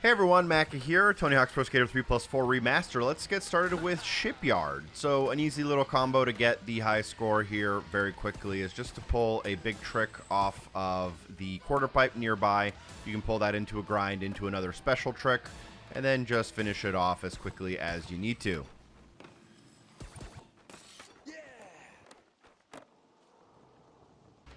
Hey everyone, Macca here, Tony Hawk's Pro Skater 3+4 Remaster. Let's get started with Shipyard. So an easy little combo to get the high score here very quickly is just to pull a big trick off of the quarter pipe nearby. You can pull that into a grind into another special trick, and then just finish it off as quickly as you need to.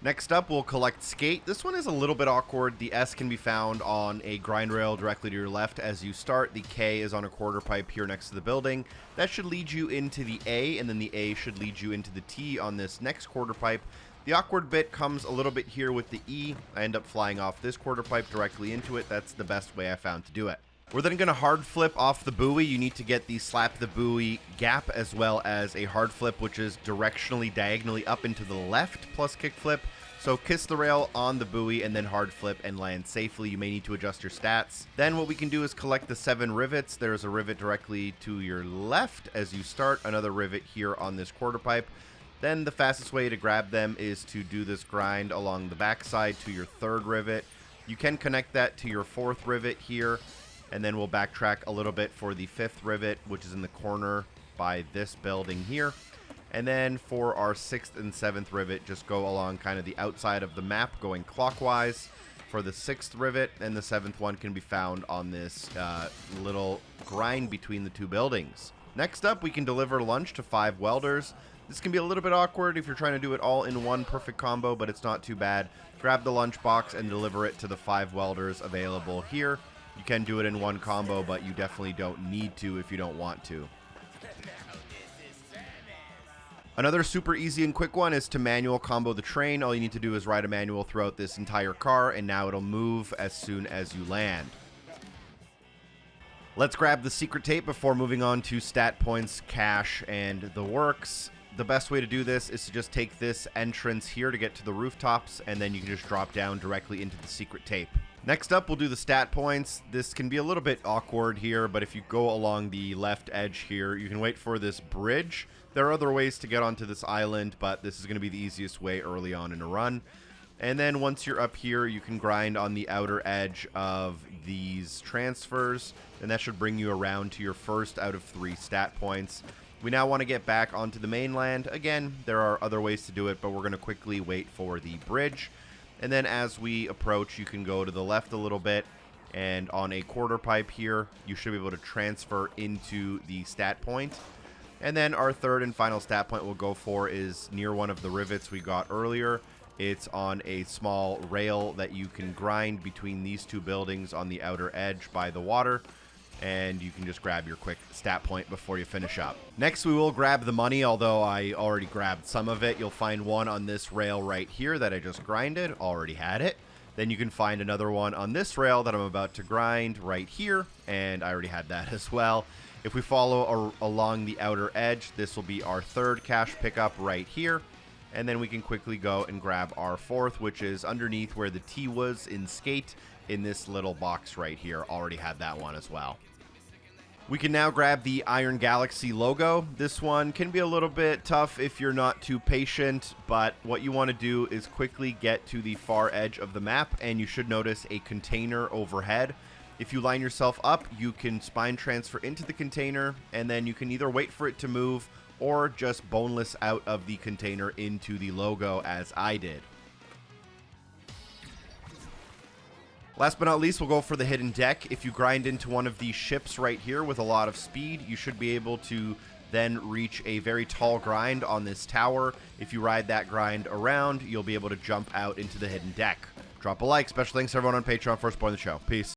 Next up, we'll collect Skate. This one is a little bit awkward. The S can be found on a grind rail directly to your left as you start. The K is on a quarter pipe here next to the building. That should lead you into the A, and then the A should lead you into the T on this next quarter pipe. The awkward bit comes a little bit here with the E. I end up flying off this quarter pipe directly into it. That's the best way I found to do it. We're then going to hard flip off the buoy. You need to get the slap the buoy gap as well as a hard flip, which is directionally, diagonally up into the left plus kick flip. So kiss the rail on the buoy and then hard flip and land safely. You may need to adjust your stats. Then what we can do is collect the 7 rivets. There's a rivet directly to your left as you start, another rivet here on this quarter pipe. Then the fastest way to grab them is to do this grind along the backside to your 3rd rivet. You can connect that to your 4th rivet here. And then we'll backtrack a little bit for the 5th rivet, which is in the corner by this building here. And then for our 6th and 7th rivet, just go along kind of the outside of the map going clockwise for the 6th rivet. And the 7th one can be found on this little grind between the 2 buildings. Next up, we can deliver lunch to 5 welders. This can be a little bit awkward if you're trying to do it all in one perfect combo, but it's not too bad. Grab the lunch box and deliver it to the 5 welders available here. You can do it in one combo, but you definitely don't need to if you don't want to. Another super easy and quick one is to manual combo the train. All you need to do is ride a manual throughout this entire car, and now it'll move as soon as you land. Let's grab the secret tape before moving on to stat points, cash, and the works. The best way to do this is to just take this entrance here to get to the rooftops, and then you can just drop down directly into the secret tape. Next up, we'll do the stat points. This can be a little bit awkward here, but if you go along the left edge here, you can wait for this bridge. There are other ways to get onto this island, but this is going to be the easiest way early on in a run. And then once you're up here, you can grind on the outer edge of these transfers, and that should bring you around to your first out of 3 stat points. We now want to get back onto the mainland. Again, there are other ways to do it, but we're going to quickly wait for the bridge. And then as we approach, you can go to the left a little bit, and on a quarter pipe here, you should be able to transfer into the stat point. And then our 3rd and final stat point we'll go for is near one of the rivets we got earlier. It's on a small rail that you can grind between these 2 buildings on the outer edge by the water. And you can just grab your quick stat point before you finish up. Next, we will grab the money, although I already grabbed some of it. You'll find one on this rail right here that I just grinded. Already had it. Then you can find another one on this rail that I'm about to grind right here, and I already had that as well. If we follow along the outer edge, this will be our 3rd cash pickup right here. And then we can quickly go and grab our 4th, which is underneath where the T was in Skate, in this little box right here. Already had that one as well. We can now grab the Iron Galaxy logo. This one can be a little bit tough if you're not too patient, but what you want to do is quickly get to the far edge of the map, and you should notice a container overhead. If you line yourself up, you can spine transfer into the container, and then you can either wait for it to move or just boneless out of the container into the logo as I did. Last but not least, we'll go for the hidden deck. If you grind into one of these ships right here with a lot of speed, you should be able to then reach a very tall grind on this tower. If you ride that grind around, you'll be able to jump out into the hidden deck. Drop a like. Special thanks to everyone on Patreon for supporting the show. Peace.